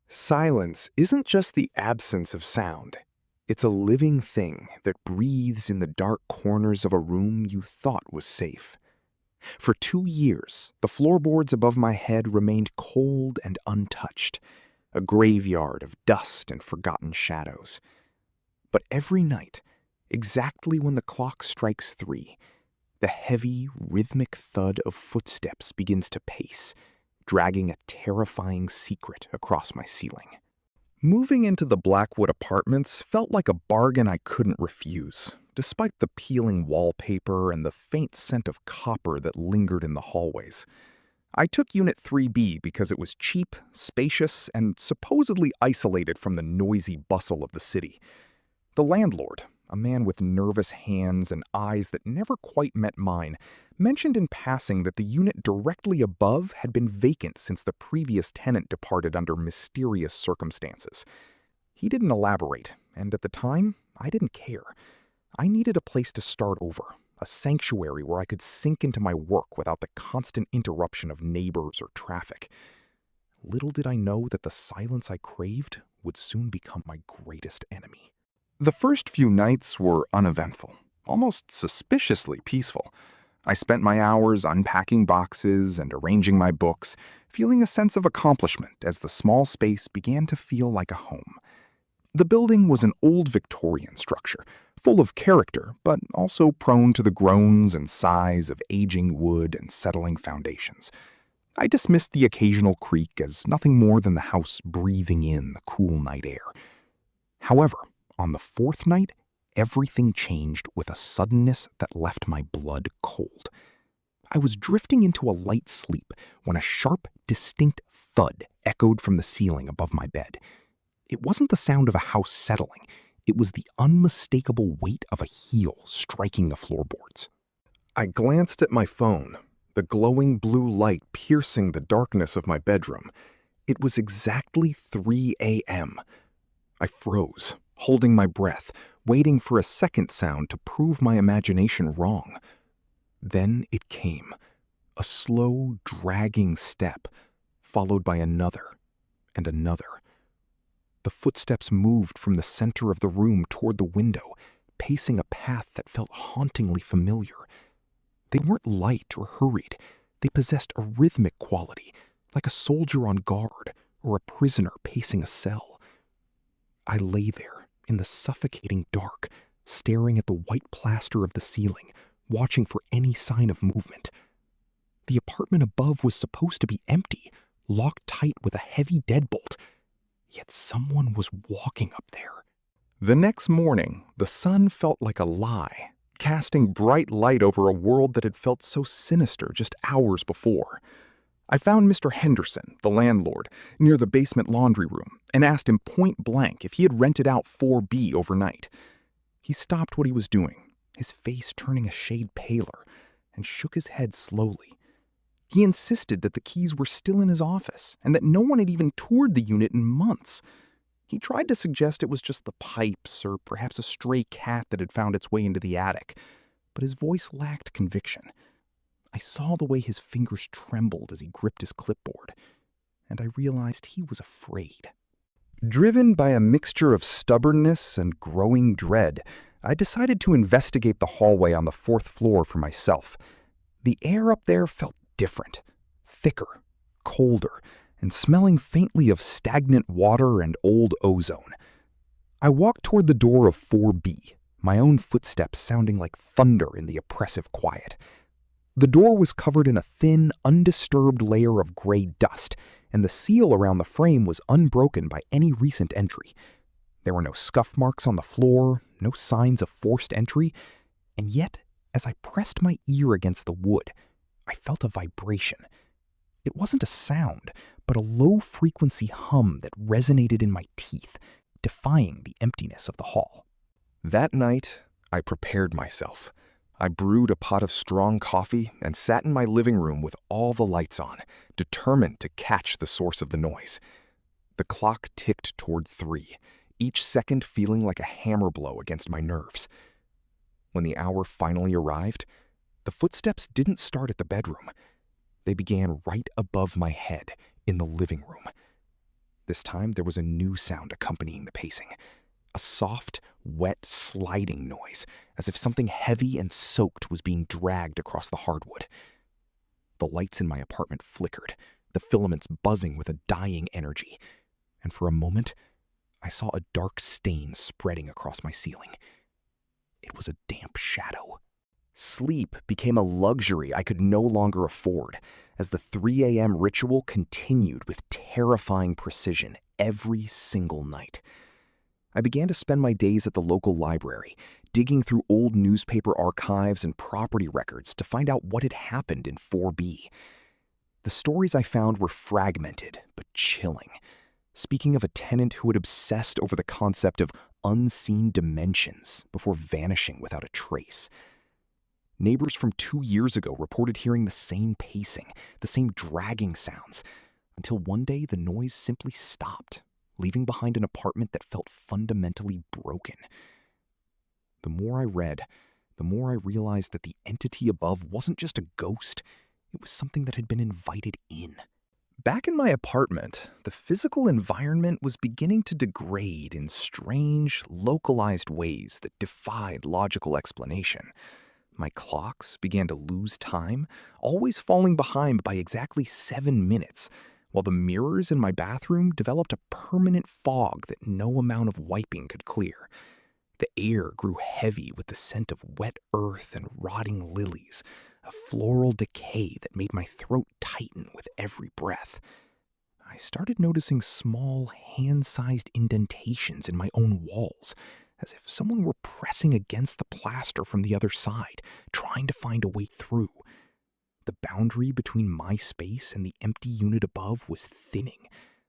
Silence isn't just the absence of sound. It's a living thing that breathes in the dark corners of a room you thought was safe. For 2 years, the floorboards above my head remained cold and untouched, a graveyard of dust and forgotten shadows. But every night, exactly when the clock strikes 3, the heavy, rhythmic thud of footsteps begins to pace, dragging a terrifying secret across my ceiling. Moving into the Blackwood apartments felt like a bargain I couldn't refuse, despite the peeling wallpaper and the faint scent of copper that lingered in the hallways. I took Unit 3B because it was cheap, spacious, and supposedly isolated from the noisy bustle of the city. The landlord, a man with nervous hands and eyes that never quite met mine, mentioned in passing that the unit directly above had been vacant since the previous tenant departed under mysterious circumstances. He didn't elaborate, and at the time, I didn't care. I needed a place to start over, a sanctuary where I could sink into my work without the constant interruption of neighbors or traffic. Little did I know that the silence I craved would soon become my greatest enemy. The first few nights were uneventful, almost suspiciously peaceful. I spent my hours unpacking boxes and arranging my books, feeling a sense of accomplishment as the small space began to feel like a home. The building was an old Victorian structure, full of character, but also prone to the groans and sighs of aging wood and settling foundations. I dismissed the occasional creak as nothing more than the house breathing in the cool night air. However, on the 4th night, everything changed with a suddenness that left my blood cold. I was drifting into a light sleep when a sharp, distinct thud echoed from the ceiling above my bed. It wasn't the sound of a house settling. It was the unmistakable weight of a heel striking the floorboards. I glanced at my phone, the glowing blue light piercing the darkness of my bedroom. It was exactly 3 a.m. I froze, holding my breath, waiting for a second sound to prove my imagination wrong. Then it came, a slow, dragging step, followed by another and another. The footsteps moved from the center of the room toward the window, pacing a path that felt hauntingly familiar. They weren't light or hurried. They possessed a rhythmic quality, like a soldier on guard or a prisoner pacing a cell. I lay there in the suffocating dark, staring at the white plaster of the ceiling, watching for any sign of movement. The apartment above was supposed to be empty, locked tight with a heavy deadbolt, yet someone was walking up there. The next morning, the sun felt like a lie, casting bright light over a world that had felt so sinister just hours before. I found Mr. Henderson, the landlord, near the basement laundry room and asked him point blank if he had rented out 4B overnight. He stopped what he was doing, his face turning a shade paler, and shook his head slowly. He insisted that the keys were still in his office and that no one had even toured the unit in months. He tried to suggest it was just the pipes or perhaps a stray cat that had found its way into the attic, but his voice lacked conviction. I saw the way his fingers trembled as he gripped his clipboard, and I realized he was afraid. Driven by a mixture of stubbornness and growing dread, I decided to investigate the hallway on the 4th floor for myself. The air up there felt different, thicker, colder, and smelling faintly of stagnant water and old ozone. I walked toward the door of 4B, my own footsteps sounding like thunder in the oppressive quiet. The door was covered in a thin, undisturbed layer of gray dust, and the seal around the frame was unbroken by any recent entry. There were no scuff marks on the floor, no signs of forced entry, and yet, as I pressed my ear against the wood, I felt a vibration. It wasn't a sound, but a low-frequency hum that resonated in my teeth, defying the emptiness of the hall. That night, I prepared myself. I brewed a pot of strong coffee and sat in my living room with all the lights on, determined to catch the source of the noise. The clock ticked toward 3, each second feeling like a hammer blow against my nerves. When the hour finally arrived, the footsteps didn't start at the bedroom. They began right above my head in the living room. This time, there was a new sound accompanying the pacing. A soft, wet, sliding noise, as if something heavy and soaked was being dragged across the hardwood. The lights in my apartment flickered, the filaments buzzing with a dying energy, and for a moment, I saw a dark stain spreading across my ceiling. It was a damp shadow. Sleep became a luxury I could no longer afford, as the 3 a.m. ritual continued with terrifying precision every single night. I began to spend my days at the local library, digging through old newspaper archives and property records to find out what had happened in 4B. The stories I found were fragmented but chilling, speaking of a tenant who had obsessed over the concept of unseen dimensions before vanishing without a trace. Neighbors from 2 years ago reported hearing the same pacing, the same dragging sounds, until one day the noise simply stopped, leaving behind an apartment that felt fundamentally broken. The more I read, the more I realized that the entity above wasn't just a ghost, it was something that had been invited in. Back in my apartment, the physical environment was beginning to degrade in strange, localized ways that defied logical explanation. My clocks began to lose time, always falling behind by exactly 7 minutes, while the mirrors in my bathroom developed a permanent fog that no amount of wiping could clear. The air grew heavy with the scent of wet earth and rotting lilies, a floral decay that made my throat tighten with every breath. I started noticing small, hand-sized indentations in my own walls, as if someone were pressing against the plaster from the other side, trying to find a way through. The boundary between my space and the empty unit above was thinning,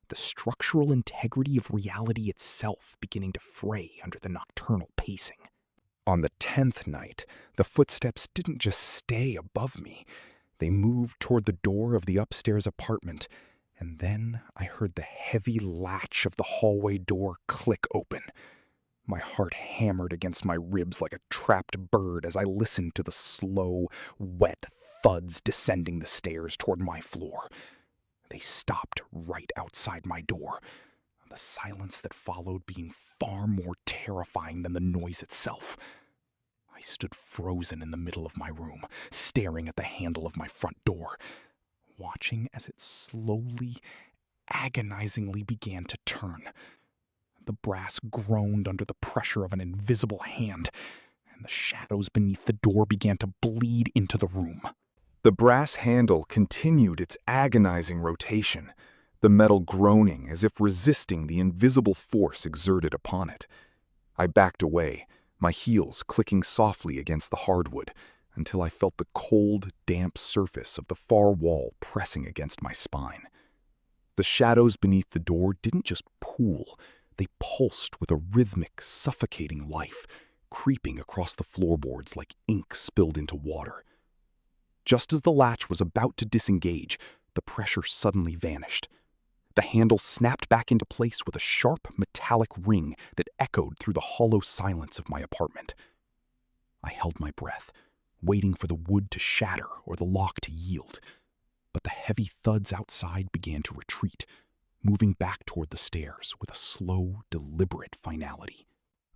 the structural integrity of reality itself beginning to fray under the nocturnal pacing. On the 10th night, the footsteps didn't just stay above me. They moved toward the door of the upstairs apartment, and then I heard the heavy latch of the hallway door click open. My heart hammered against my ribs like a trapped bird as I listened to the slow, wet thuds descending the stairs toward my floor. They stopped right outside my door, the silence that followed being far more terrifying than the noise itself. I stood frozen in the middle of my room, staring at the handle of my front door, watching as it slowly, agonizingly began to turn. The brass groaned under the pressure of an invisible hand, and the shadows beneath the door began to bleed into the room. The brass handle continued its agonizing rotation, the metal groaning as if resisting the invisible force exerted upon it. I backed away, my heels clicking softly against the hardwood, until I felt the cold, damp surface of the far wall pressing against my spine. The shadows beneath the door didn't just pool, they pulsed with a rhythmic, suffocating life, creeping across the floorboards like ink spilled into water. Just as the latch was about to disengage, the pressure suddenly vanished. The handle snapped back into place with a sharp, metallic ring that echoed through the hollow silence of my apartment. I held my breath, waiting for the wood to shatter or the lock to yield. But the heavy thuds outside began to retreat, moving back toward the stairs with a slow, deliberate finality.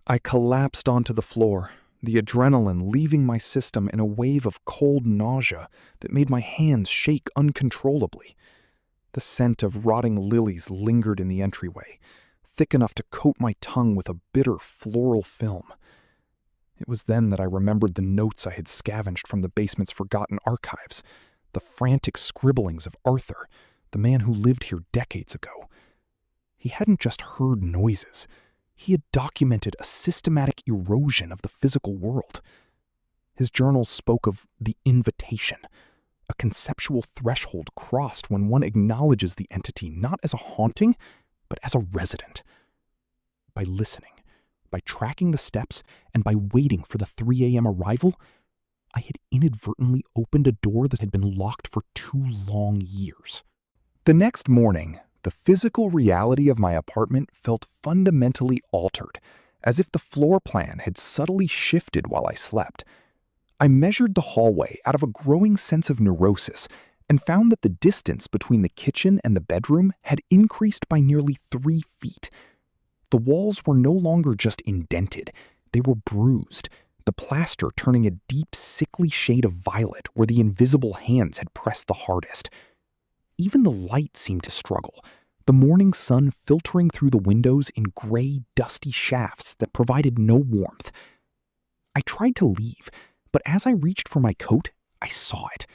I collapsed onto the floor, the adrenaline leaving my system in a wave of cold nausea that made my hands shake uncontrollably. The scent of rotting lilies lingered in the entryway, thick enough to coat my tongue with a bitter floral film. It was then that I remembered the notes I had scavenged from the basement's forgotten archives, the frantic scribblings of Arthur, the man who lived here decades ago. He hadn't just heard noises. He had documented a systematic erosion of the physical world. His journals spoke of the invitation, a conceptual threshold crossed when one acknowledges the entity not as a haunting, but as a resident. By listening, by tracking the steps, and by waiting for the 3 a.m. arrival, I had inadvertently opened a door that had been locked for 2 long years. The next morning, the physical reality of my apartment felt fundamentally altered, as if the floor plan had subtly shifted while I slept. I measured the hallway out of a growing sense of neurosis, and found that the distance between the kitchen and the bedroom had increased by nearly 3 feet. The walls were no longer just indented, they were bruised, the plaster turning a deep, sickly shade of violet where the invisible hands had pressed the hardest. Even the light seemed to struggle, the morning sun filtering through the windows in gray, dusty shafts that provided no warmth. I tried to leave, but as I reached for my coat, I saw it.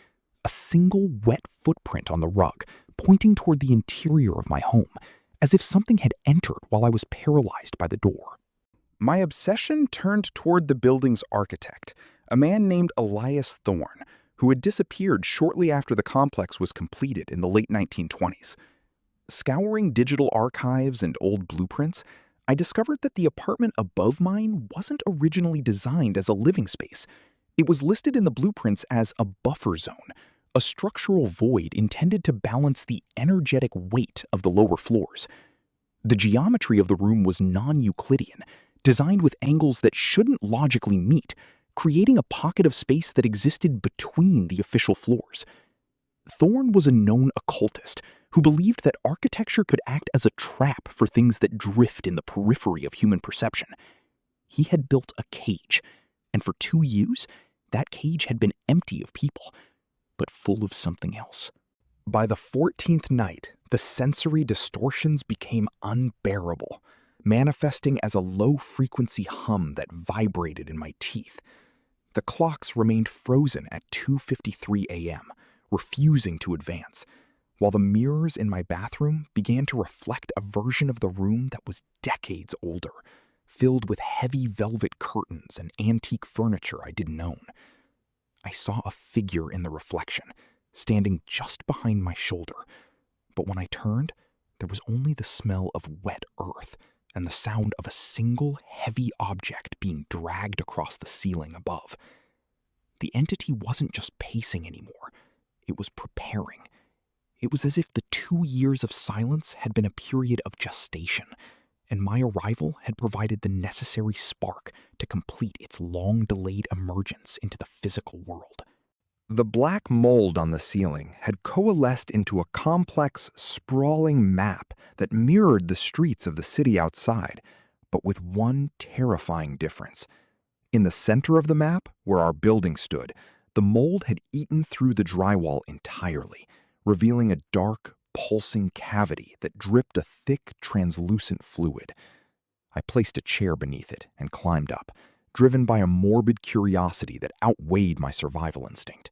A single wet footprint on the rug, pointing toward the interior of my home, as if something had entered while I was paralyzed by the door. My obsession turned toward the building's architect, a man named Elias Thorne, who had disappeared shortly after the complex was completed in the late 1920s. Scouring digital archives and old blueprints, I discovered that the apartment above mine wasn't originally designed as a living space. It was listed in the blueprints as a buffer zone, a structural void intended to balance the energetic weight of the lower floors. The geometry of the room was non-Euclidean, designed with angles that shouldn't logically meet, creating a pocket of space that existed between the official floors. Thorne was a known occultist who believed that architecture could act as a trap for things that drift in the periphery of human perception. He had built a cage, and for 2 years, that cage had been empty of people, but full of something else. By the 14th night, the sensory distortions became unbearable, manifesting as a low-frequency hum that vibrated in my teeth. The clocks remained frozen at 2:53 a.m., refusing to advance, while the mirrors in my bathroom began to reflect a version of the room that was decades older, filled with heavy velvet curtains and antique furniture I didn't own. I saw a figure in the reflection, standing just behind my shoulder, but when I turned, there was only the smell of wet earth and the sound of a single heavy object being dragged across the ceiling above. The entity wasn't just pacing anymore, it was preparing. It was as if the 2 years of silence had been a period of gestation, and my arrival had provided the necessary spark to complete its long-delayed emergence into the physical world. The black mold on the ceiling had coalesced into a complex, sprawling map that mirrored the streets of the city outside, but with one terrifying difference. In the center of the map, where our building stood, the mold had eaten through the drywall entirely, revealing a dark, pulsing cavity that dripped a thick, translucent fluid. I placed a chair beneath it and climbed up, driven by a morbid curiosity that outweighed my survival instinct.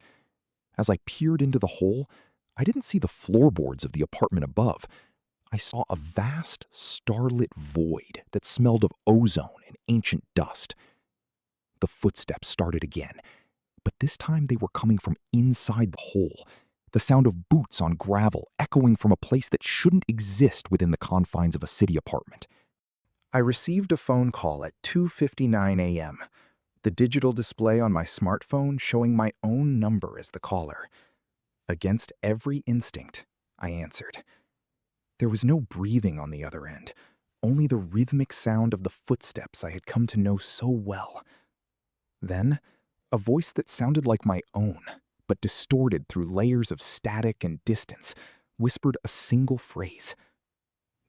As I peered into the hole, I didn't see the floorboards of the apartment above. I saw a vast, starlit void that smelled of ozone and ancient dust. The footsteps started again, but this time they were coming from inside the hole, the sound of boots on gravel echoing from a place that shouldn't exist within the confines of a city apartment. I received a phone call at 2:59 a.m., the digital display on my smartphone showing my own number as the caller. Against every instinct, I answered. There was no breathing on the other end, only the rhythmic sound of the footsteps I had come to know so well. Then, a voice that sounded like my own, but distorted through layers of static and distance, whispered a single phrase.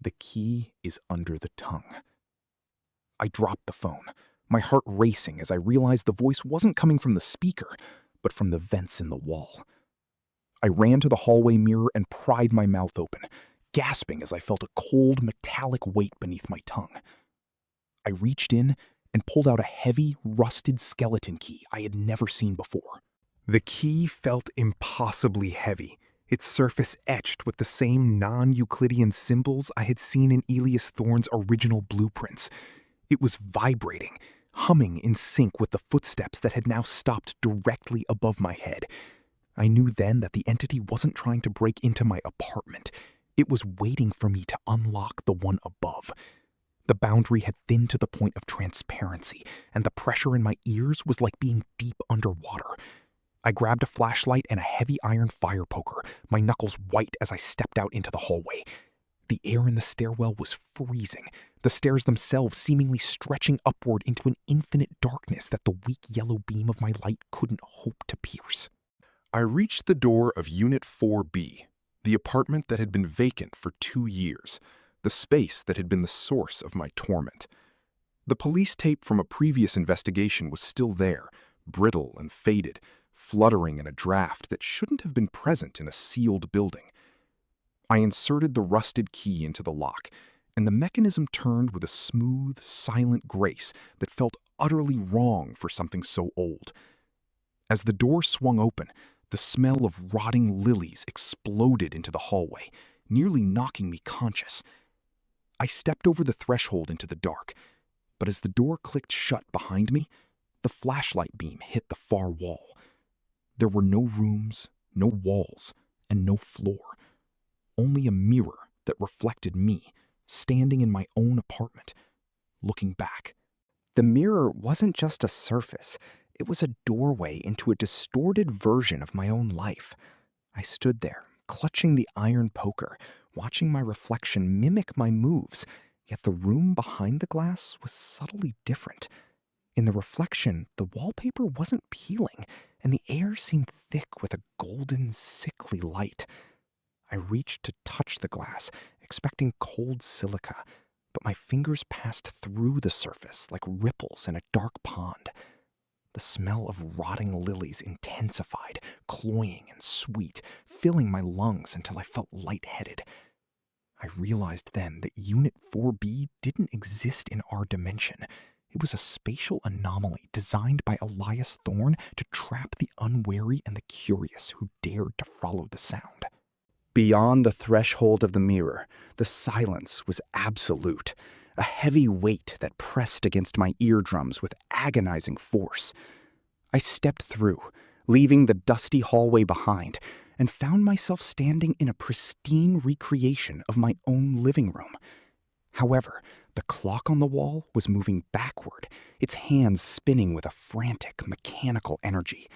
The key is under the tongue. I dropped the phone, my heart racing as I realized the voice wasn't coming from the speaker, but from the vents in the wall. I ran to the hallway mirror and pried my mouth open, gasping as I felt a cold, metallic weight beneath my tongue. I reached in and pulled out a heavy, rusted skeleton key I had never seen before. The key felt impossibly heavy, its surface etched with the same non-Euclidean symbols I had seen in Elias Thorne's original blueprints. It was vibrating, humming in sync with the footsteps that had now stopped directly above my head. I knew then that the entity wasn't trying to break into my apartment. It was waiting for me to unlock the one above. The boundary had thinned to the point of transparency, and the pressure in my ears was like being deep underwater. I grabbed a flashlight and a heavy iron fire poker, my knuckles white as I stepped out into the hallway. The air in the stairwell was freezing, the stairs themselves seemingly stretching upward into an infinite darkness that the weak yellow beam of my light couldn't hope to pierce. I reached the door of Unit 4B, the apartment that had been vacant for 2 years, the space that had been the source of my torment. The police tape from a previous investigation was still there, brittle and faded, fluttering in a draft that shouldn't have been present in a sealed building. I inserted the rusted key into the lock, and the mechanism turned with a smooth, silent grace that felt utterly wrong for something so old. As the door swung open, the smell of rotting lilies exploded into the hallway, nearly knocking me conscious. I stepped over the threshold into the dark, but as the door clicked shut behind me, the flashlight beam hit the far wall. There were no rooms, no walls, and no floor. Only a mirror that reflected me, standing in my own apartment, looking back. The mirror wasn't just a surface. It was a doorway into a distorted version of my own life. I stood there, clutching the iron poker, watching my reflection mimic my moves, yet the room behind the glass was subtly different. In the reflection, the wallpaper wasn't peeling, and the air seemed thick with a golden, sickly light. I reached to touch the glass, expecting cold silica, but my fingers passed through the surface like ripples in a dark pond. The smell of rotting lilies intensified, cloying and sweet, filling my lungs until I felt lightheaded. I realized then that Unit 4B didn't exist in our dimension. It was a spatial anomaly designed by Elias Thorne to trap the unwary and the curious who dared to follow the sound. Beyond the threshold of the mirror, the silence was absolute, a heavy weight that pressed against my eardrums with agonizing force. I stepped through, leaving the dusty hallway behind, and found myself standing in a pristine recreation of my own living room. However, the clock on the wall was moving backward, its hands spinning with a frantic, mechanical energy.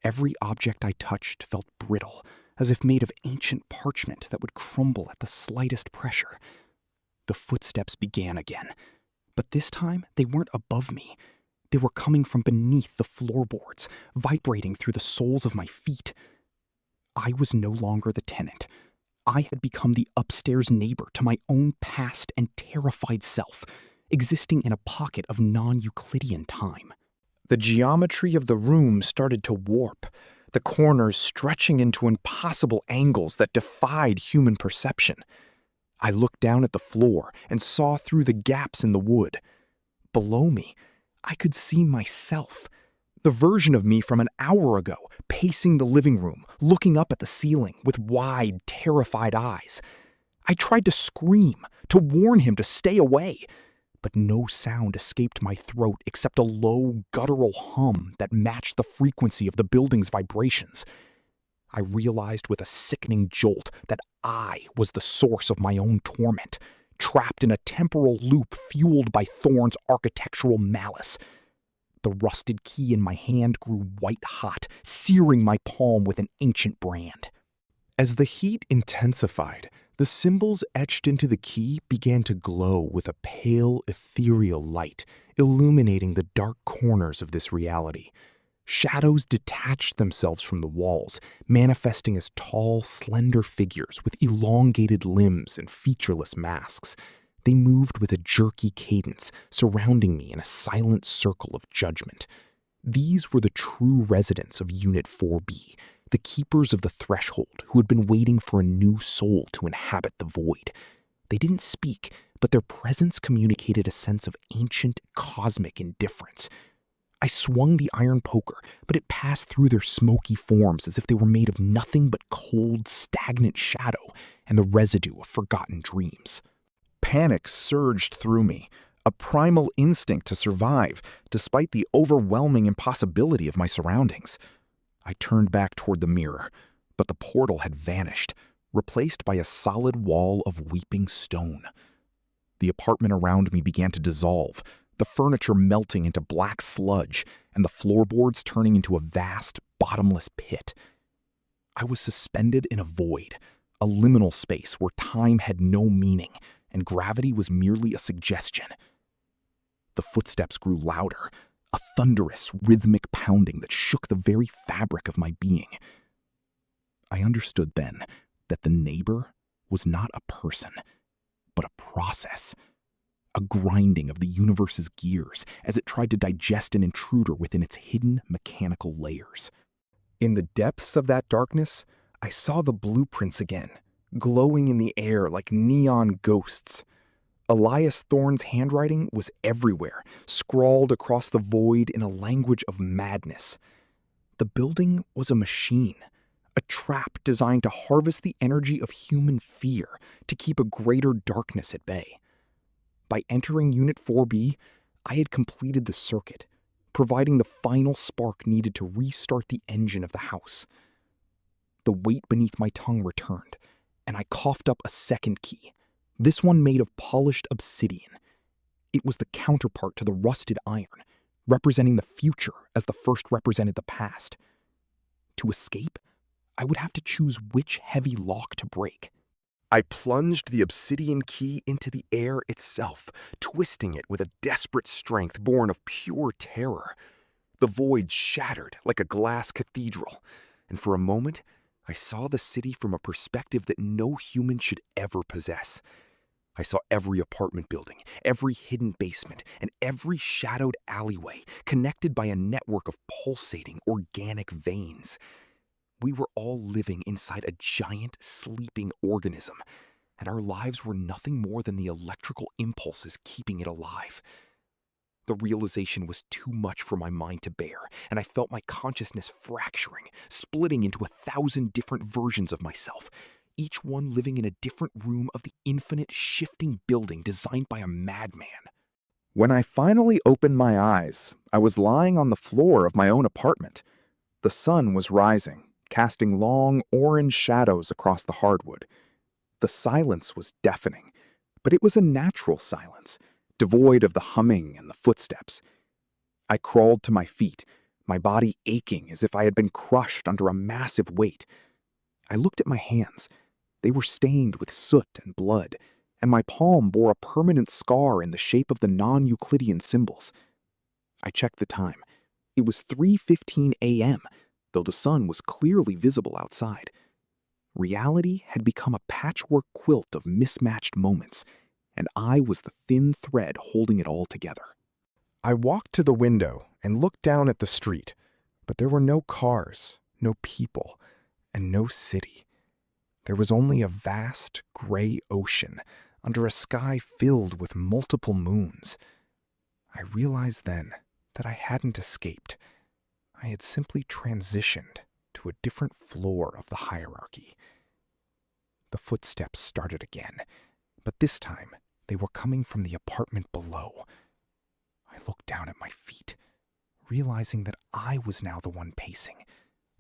Every object I touched felt brittle, as if made of ancient parchment that would crumble at the slightest pressure. The footsteps began again, but this time they weren't above me. They were coming from beneath the floorboards, vibrating through the soles of my feet. I was no longer the tenant. I had become the upstairs neighbor to my own past and terrified self, existing in a pocket of non-Euclidean time. The geometry of the room started to warp, the corners stretching into impossible angles that defied human perception. I looked down at the floor and saw through the gaps in the wood. Below me, I could see myself, the version of me from an hour ago, pacing the living room, looking up at the ceiling with wide, terrified eyes. I tried to scream, to warn him to stay away, but no sound escaped my throat except a low, guttural hum that matched the frequency of the building's vibrations. I realized with a sickening jolt that I was the source of my own torment, trapped in a temporal loop fueled by Thorne's architectural malice. The rusted key in my hand grew white-hot, searing my palm with an ancient brand. As the heat intensified, the symbols etched into the key began to glow with a pale, ethereal light, illuminating the dark corners of this reality. Shadows detached themselves from the walls, manifesting as tall, slender figures with elongated limbs and featureless masks. They moved with a jerky cadence, surrounding me in a silent circle of judgment. These were the true residents of Unit 4B, the keepers of the threshold who had been waiting for a new soul to inhabit the void. They didn't speak, but their presence communicated a sense of ancient, cosmic indifference. I swung the iron poker, but it passed through their smoky forms as if they were made of nothing but cold, stagnant shadow and the residue of forgotten dreams. Panic surged through me, a primal instinct to survive, despite the overwhelming impossibility of my surroundings. I turned back toward the mirror, but the portal had vanished, replaced by a solid wall of weeping stone. The apartment around me began to dissolve, the furniture melting into black sludge, and the floorboards turning into a vast, bottomless pit. I was suspended in a void, a liminal space where time had no meaning, and gravity was merely a suggestion. The footsteps grew louder, a thunderous, rhythmic pounding that shook the very fabric of my being. I understood then that the neighbor was not a person, but a process, a grinding of the universe's gears as it tried to digest an intruder within its hidden mechanical layers. In the depths of that darkness, I saw the blueprints again, glowing in the air like neon ghosts. Elias Thorne's handwriting was everywhere, scrawled across the void in a language of madness. The building was a machine, a trap designed to harvest the energy of human fear to keep a greater darkness at bay. By entering Unit 4B, I had completed the circuit, providing the final spark needed to restart the engine of the house. The weight beneath my tongue returned, and I coughed up a second key, this one made of polished obsidian. It was the counterpart to the rusted iron, representing the future as the first represented the past. To escape, I would have to choose which heavy lock to break. I plunged the obsidian key into the air itself, twisting it with a desperate strength born of pure terror. The void shattered like a glass cathedral, and for a moment, I saw the city from a perspective that no human should ever possess. I saw every apartment building, every hidden basement, and every shadowed alleyway connected by a network of pulsating organic veins. We were all living inside a giant sleeping organism, and our lives were nothing more than the electrical impulses keeping it alive. The realization was too much for my mind to bear, and I felt my consciousness fracturing, splitting into 1,000 different versions of myself, each one living in a different room of the infinite shifting building designed by a madman. When I finally opened my eyes, I was lying on the floor of my own apartment. The sun was rising, casting long orange shadows across the hardwood. The silence was deafening, but it was a natural silence, devoid of the humming and the footsteps. I crawled to my feet, my body aching as if I had been crushed under a massive weight. I looked at my hands. They were stained with soot and blood, and my palm bore a permanent scar in the shape of the non-Euclidean symbols. I checked the time. It was 3:15 a.m., though the sun was clearly visible outside. Reality had become a patchwork quilt of mismatched moments, and I was the thin thread holding it all together. I walked to the window and looked down at the street, but there were no cars, no people, and no city. There was only a vast, gray ocean under a sky filled with multiple moons. I realized then that I hadn't escaped. I had simply transitioned to a different floor of the hierarchy. The footsteps started again, but this time they were coming from the apartment below. I looked down at my feet, realizing that I was now the one pacing,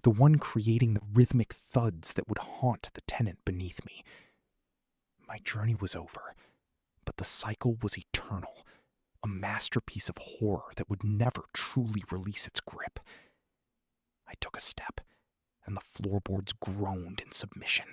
the one creating the rhythmic thuds that would haunt the tenant beneath me. My journey was over, but the cycle was eternal, a masterpiece of horror that would never truly release its grip. I took a step, and the floorboards groaned in submission.